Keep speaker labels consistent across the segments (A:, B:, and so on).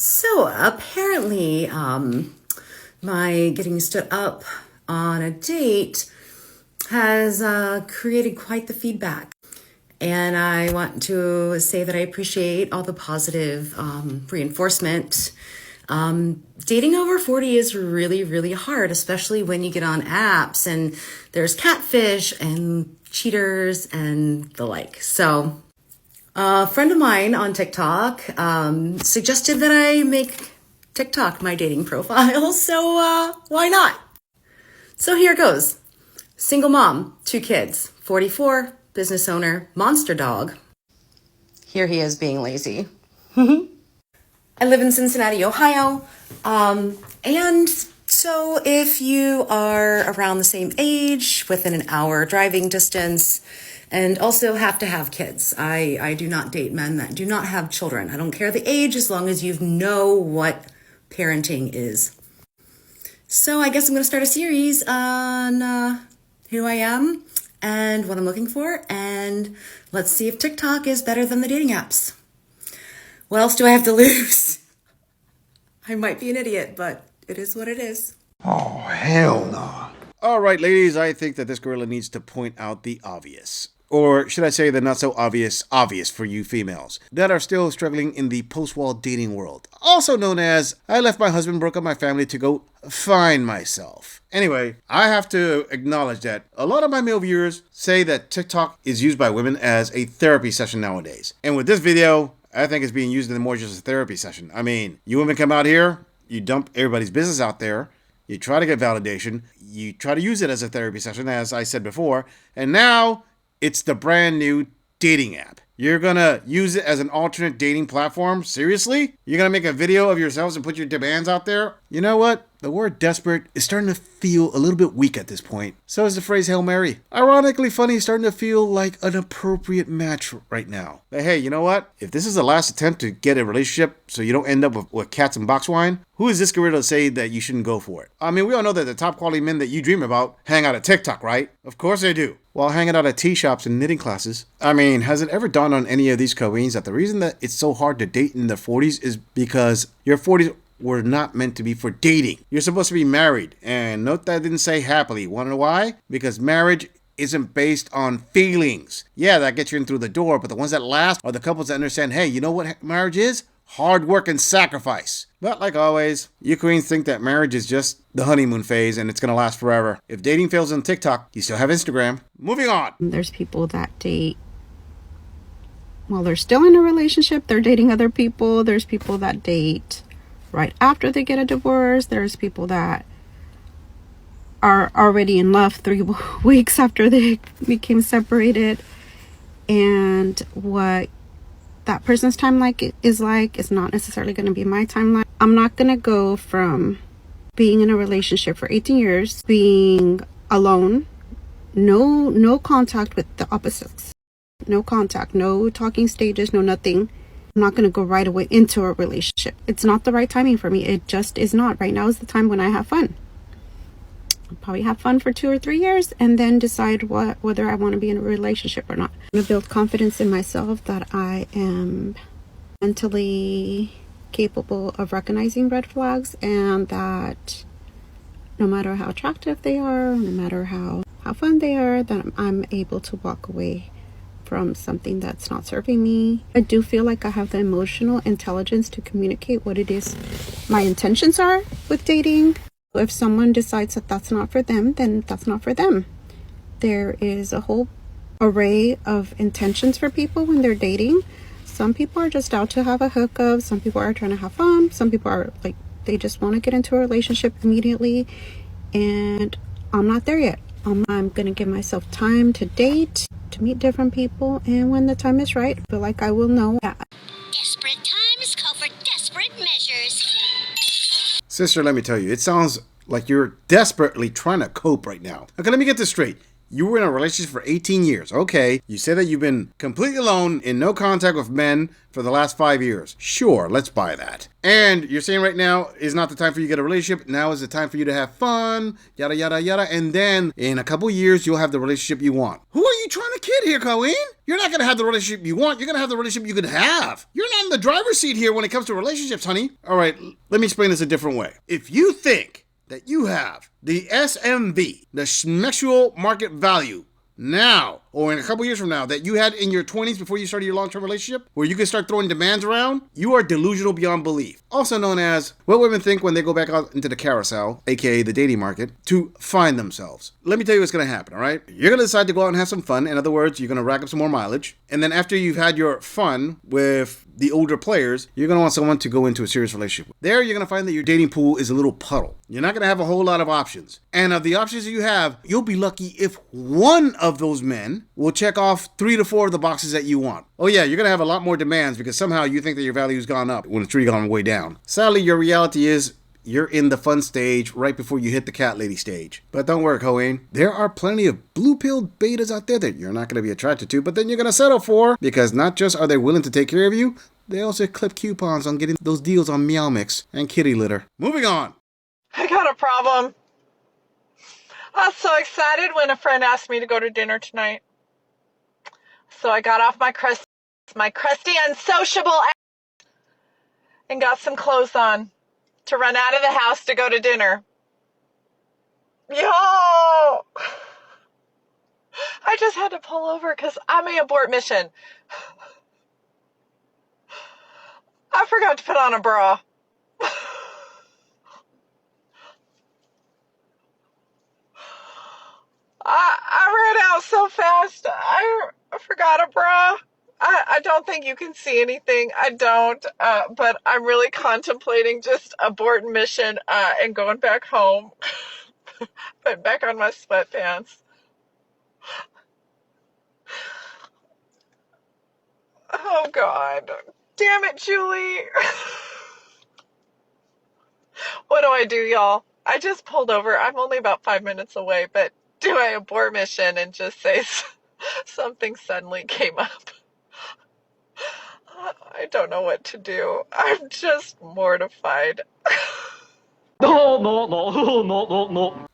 A: So apparently, my getting stood up on a date has created quite the feedback. And I want to say that I appreciate all the positive reinforcement. Dating over 40 is really, really hard, especially when you get on apps and there's catfish and cheaters and the like. So a friend of mine on TikTok suggested that I make TikTok my dating profile, so why not? So here goes. Single mom, 2 kids, 44, business owner, monster dog. Here he is being lazy. I live in Cincinnati, Ohio, and so if you are around the same age, within an hour driving distance, and also have to have kids. I do not date men that do not have children. I don't care the age as long as you know what parenting is. So I guess I'm going to start a series on who I am and what I'm looking for, and let's see if TikTok is better than the dating apps. What else do I have to lose? I might be an idiot, but it is what it is.
B: Oh, hell no.
C: All right, ladies, I think that this gorilla needs to point out the obvious. Or should I say the not so obvious for you females that are still struggling in the post-wall dating world. Also known as, I left my husband, broke up my family to go find myself. Anyway, I have to acknowledge that a lot of my male viewers say that TikTok is used by women as a therapy session nowadays. And with this video, I think it's being used in more just a therapy session. I mean, you women come out here, you dump everybody's business out there, you try to get validation, you try to use it as a therapy session, as I said before, and now it's the brand new dating app. You're gonna use it as an alternate dating platform? Seriously? You're gonna make a video of yourselves and put your demands out there? You know what? The word desperate is starting to feel a little bit weak at this point. So is the phrase Hail Mary. Ironically funny is starting to feel like an appropriate match right now. But hey, you know what? If this is the last attempt to get a relationship so you don't end up with cats and box wine, who is this gorilla to say that you shouldn't go for it? I mean, we all know that the top quality men that you dream about hang out at TikTok, right? Of course they do. While hanging out at tea shops and knitting classes. I mean, has it ever dawned on any of these queens that the reason that it's so hard to date in their 40s is because your 40s were not meant to be for dating? You're supposed to be married. And note that I didn't say happily. Wanna know why? Because marriage isn't based on feelings. Yeah, that gets you in through the door, but the ones that last are the couples that understand, hey, you know what marriage is? Hard work and sacrifice. But like always, you queens think that marriage is just the honeymoon phase and it's gonna last forever. If dating fails on TikTok, you still have Instagram. Moving on.
D: There's people that date while they're still in a relationship. They're dating other people. There's people that date right after they get a divorce. There's people that are already in love 3 weeks after they became separated. And what that person's timeline is not necessarily going to be my timeline. I'm not going to go from being in a relationship for 18 years, being alone, no contact with the opposites, no contact, no talking stages, no nothing. I'm not going to go right away into a relationship. It's not the right timing for me. It just is not. Right now is the time when I have fun. I'll probably have fun for 2 or 3 years and then decide whether I want to be in a relationship or not. I'm going to build confidence in myself that I am mentally capable of recognizing red flags, and that no matter how attractive they are, no matter how fun they are, that I'm able to walk away from something that's not serving me. I do feel like I have the emotional intelligence to communicate what it is my intentions are with dating. If someone decides that that's not for them, then that's not for them. There is a whole array of intentions for people when they're dating. Some people are just out to have a hookup. Some people are trying to have fun. Some people are like, they just want to get into a relationship immediately. And I'm not there yet. I'm going to give myself time to date, to meet different people. And when the time is right, I feel like I will know.
E: Desperate times call for desperate measures.
C: Sister, let me tell you, it sounds like you're desperately trying to cope right now. Okay, let me get this straight. You were in a relationship for 18 years. Okay. You say that you've been completely alone in no contact with men for the last 5 years. Sure, let's buy that. And you're saying right now is not the time for you to get a relationship. Now is the time for you to have fun, yada, yada, yada. And then in a couple years, you'll have the relationship you want. Who are you trying to kid here, Colleen? You're not going to have the relationship you want. You're going to have the relationship you could have. You're not in the driver's seat here when it comes to relationships, honey. All right, let me explain this a different way. If you think that you have the SMV, the sexual market value, now, or in a couple years from now, that you had in your 20s before you started your long-term relationship, where you can start throwing demands around, you are delusional beyond belief. Also known as what women think when they go back out into the carousel, aka the dating market, to find themselves. Let me tell you what's going to happen, all right? You're going to decide to go out and have some fun. In other words, you're going to rack up some more mileage. And then after you've had your fun with the older players, you're going to want someone to go into a serious relationship with. There, you're going to find that your dating pool is a little puddle. You're not going to have a whole lot of options. And of the options that you have, you'll be lucky if one of those men will check off 3 to 4 of the boxes that you want. Oh yeah, you're going to have a lot more demands because somehow you think that your value's gone up when it's really gone way down. Sadly, your reality is you're in the fun stage right before you hit the cat lady stage. But don't worry, Cohen. There are plenty of blue-pilled betas out there that you're not going to be attracted to, but then you're going to settle for, because not just are they willing to take care of you, they also clip coupons on getting those deals on Meow Mix and kitty litter. Moving on.
F: I got a problem. I was so excited when a friend asked me to go to dinner tonight. So I got off my crusty unsociable ass and got some clothes on to run out of the house to go to dinner. Yo! I just had to pull over because I may abort mission. I forgot to put on a bra. I ran out so fast. I forgot a bra. I don't think you can see anything. I don't. But I'm really contemplating just aborting mission and going back home. Putting back on my sweatpants. Oh, God. Damn it, Julie. What do I do, y'all? I just pulled over. I'm only about 5 minutes away, but do I abort mission and just say something suddenly came up? I don't know what to do. I'm just mortified.
C: No.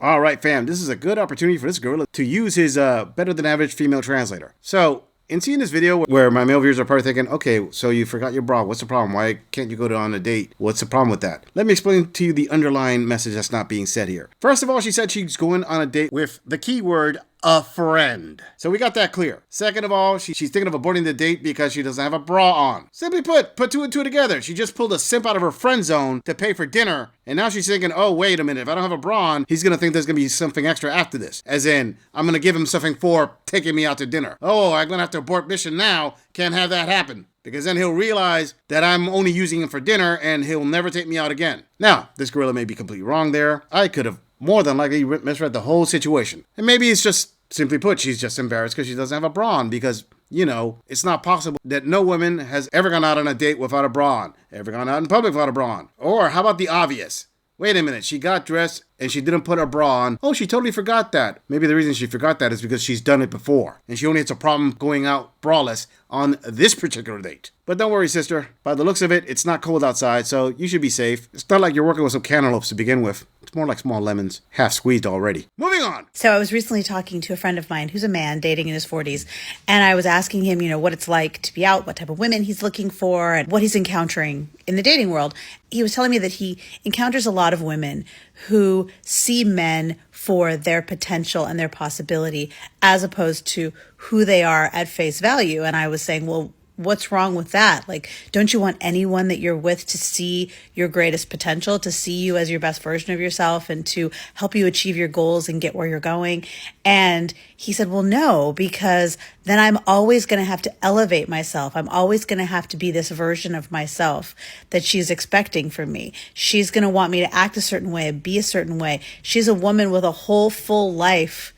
C: All right, fam. This is a good opportunity for this gorilla to use his better than average female translator. So, in seeing this video where my male viewers are probably thinking, okay, so you forgot your bra. What's the problem? Why can't you go on a date? What's the problem with that? Let me explain to you the underlying message that's not being said here. First of all, she said she's going on a date with the keyword a friend. So we got that clear. Second of all, she's thinking of aborting the date because she doesn't have a bra on. Simply put 2 and 2 together. She just pulled a simp out of her friend zone to pay for dinner. And now she's thinking, oh, wait a minute. If I don't have a bra on, he's going to think there's going to be something extra after this. As in, I'm going to give him something for taking me out to dinner. Oh, I'm going to have to abort mission now. Can't have that happen. Because then he'll realize that I'm only using him for dinner and he'll never take me out again. Now, this gorilla may be completely wrong there. I could have more than likely misread the whole situation. And maybe it's just, simply put, she's just embarrassed because she doesn't have a bra on because, you know, it's not possible that no woman has ever gone out on a date without a bra on, ever gone out in public without a bra on. Or how about the obvious? Wait a minute, she got dressed and she didn't put her bra on. Oh, she totally forgot that. Maybe the reason she forgot that is because she's done it before. And she only has a problem going out braless on this particular date. But don't worry, sister. By the looks of it, it's not cold outside, so you should be safe. It's not like you're working with some cantaloupes to begin with. It's more like small lemons, half squeezed already. Moving on.
G: So I was recently talking to a friend of mine who's a man dating in his 40s, and I was asking him, you know, what it's like to be out, what type of women he's looking for, and what he's encountering in the dating world. He was telling me that he encounters a lot of women who see men for their potential and their possibility as opposed to who they are at face value. And I was saying, well, what's wrong with that? Like, don't you want anyone that you're with to see your greatest potential, to see you as your best version of yourself and to help you achieve your goals and get where you're going? And he said, well, no, because then I'm always going to have to elevate myself. I'm always going to have to be this version of myself that she's expecting from me. She's going to want me to act a certain way, be a certain way. She's a woman with a whole full life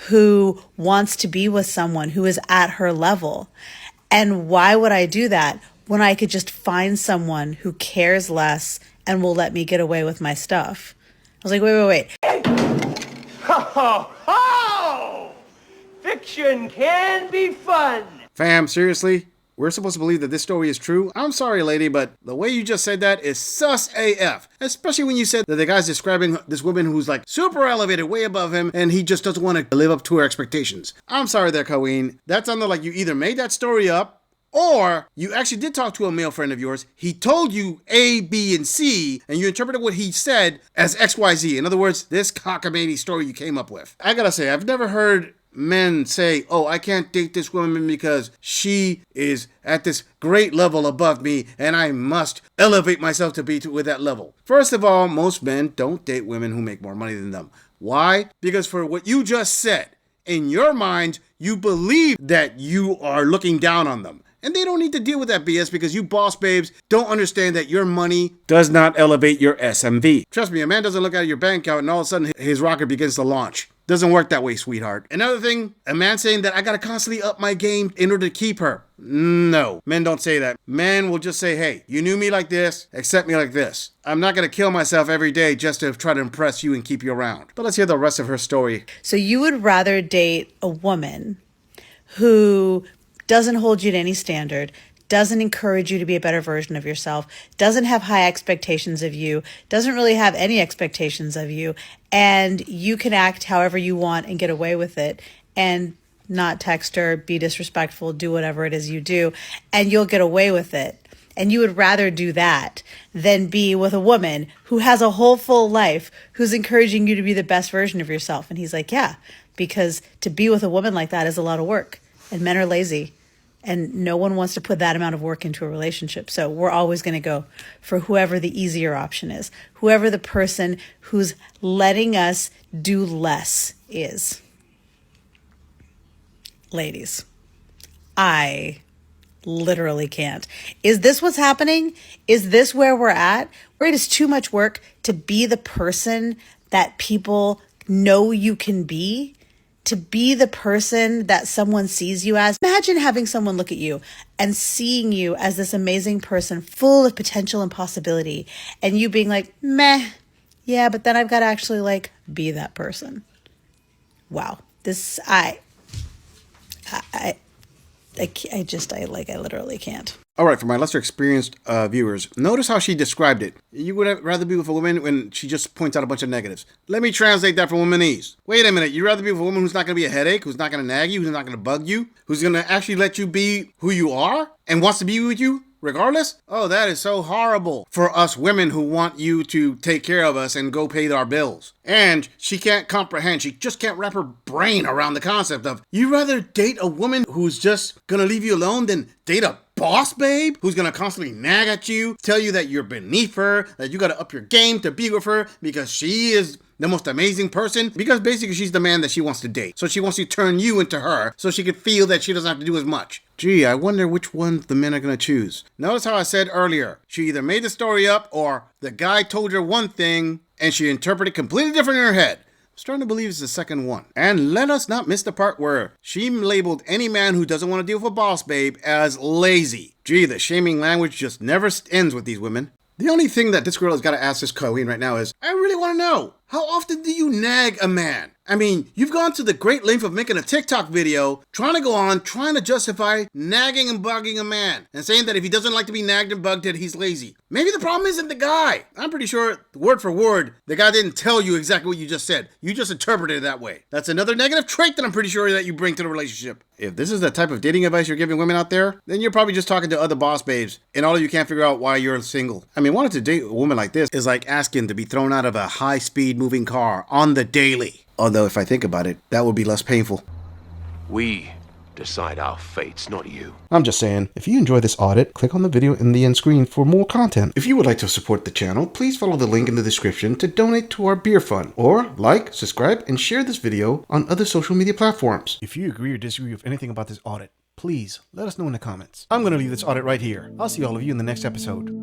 G: who wants to be with someone who is at her level. And why would I do that when I could just find someone who cares less and will let me get away with my stuff? I was like, wait.
H: Ho, ho, ho! fiction can be fun.
C: Fam, seriously? We're supposed to believe that this story is true? I'm sorry, lady, but the way you just said that is sus AF. Especially when you said that the guy's describing this woman who's like super elevated, way above him, and he just doesn't want to live up to her expectations. I'm sorry there, Colleen. That sounded like you either made that story up, or you actually did talk to a male friend of yours. He told you A, B, and C, and you interpreted what he said as XYZ. In other words, this cockamamie story you came up with. I gotta say, I've never heard men say, oh, I can't date this woman because she is at this great level above me and I must elevate myself to be with that level. First of all, most men don't date women who make more money than them. Why? Because for what you just said, in your mind, you believe that you are looking down on them. And they don't need to deal with that BS because you boss babes don't understand that your money does not elevate your SMV. Trust me, a man doesn't look at your bank account and all of a sudden his rocket begins to launch. Doesn't work that way, sweetheart. Another thing, a man saying that I gotta constantly up my game in order to keep her. No, men don't say that. Men will just say, hey, you knew me like this, accept me like this. I'm not gonna kill myself every day just to try to impress you and keep you around. But let's hear the rest of her story.
G: So you would rather date a woman who doesn't hold you to any standard, doesn't encourage you to be a better version of yourself, doesn't have high expectations of you, doesn't really have any expectations of you, and you can act however you want and get away with it and not text her, be disrespectful, do whatever it is you do, and you'll get away with it. And you would rather do that than be with a woman who has a whole full life, who's encouraging you to be the best version of yourself. And he's like, yeah, because to be with a woman like that is a lot of work, and men are lazy. And no one wants to put that amount of work into a relationship. So we're always going to go for whoever the easier option is, whoever the person who's letting us do less is. Ladies, I literally can't. Is this what's happening? Is this where we're at? Where it is too much work to be the person that people know you can be? To be the person that someone sees you as. Imagine having someone look at you and seeing you as this amazing person full of potential and possibility, and you being like, meh, yeah, but then I've got to actually like be that person. Wow. This, I literally can't.
C: All right, for my lesser experienced viewers, notice how she described it. You would rather be with a woman when she just points out a bunch of negatives. Let me translate that for womanese. Wait a minute, you'd rather be with a woman who's not going to be a headache, who's not going to nag you, who's not going to bug you, who's going to actually let you be who you are and wants to be with you regardless? Oh, that is so horrible for us women who want you to take care of us and go pay our bills. And she can't comprehend, she just can't wrap her brain around the concept of, you'd rather date a woman who's just gonna leave you alone than date a boss babe who's gonna constantly nag at you, tell you that you're beneath her, that you gotta up your game to be with her because she is the most amazing person, because basically she's the man that she wants to date. So she wants to turn you into her so she can feel that she doesn't have to do as much. Gee, I wonder which one the men are going to choose. Notice how I said earlier, she either made the story up or the guy told her one thing and she interpreted completely different in her head. I'm starting to believe it's the second one. And let us not miss the part where she labeled any man who doesn't want to deal with a boss babe as lazy. Gee, the shaming language just never ends with these women. The only thing that this girl has got to ask this Colleen right now is, I really want to know, how often do you nag a man? I mean, you've gone to the great length of making a TikTok video, trying to justify nagging and bugging a man, and saying that if he doesn't like to be nagged and bugged, that he's lazy. Maybe the problem isn't the guy. I'm pretty sure, word for word, the guy didn't tell you exactly what you just said. You just interpreted it that way. That's another negative trait that I'm pretty sure that you bring to the relationship. If this is the type of dating advice you're giving women out there, then you're probably just talking to other boss babes, and all of you can't figure out why you're single. I mean, wanting to date a woman like this is like asking to be thrown out of a high-speed moving car on the daily. Although, if I think about it, that would be less painful.
I: We decide our fates, not you.
C: I'm just saying, if you enjoy this audit, click on the video in the end screen for more content. If you would like to support the channel, please follow the link in the description to donate to our beer fund, or like, subscribe, and share this video on other social media platforms. If you agree or disagree with anything about this audit, please let us know in the comments. I'm going to leave this audit right here. I'll see all of you in the next episode.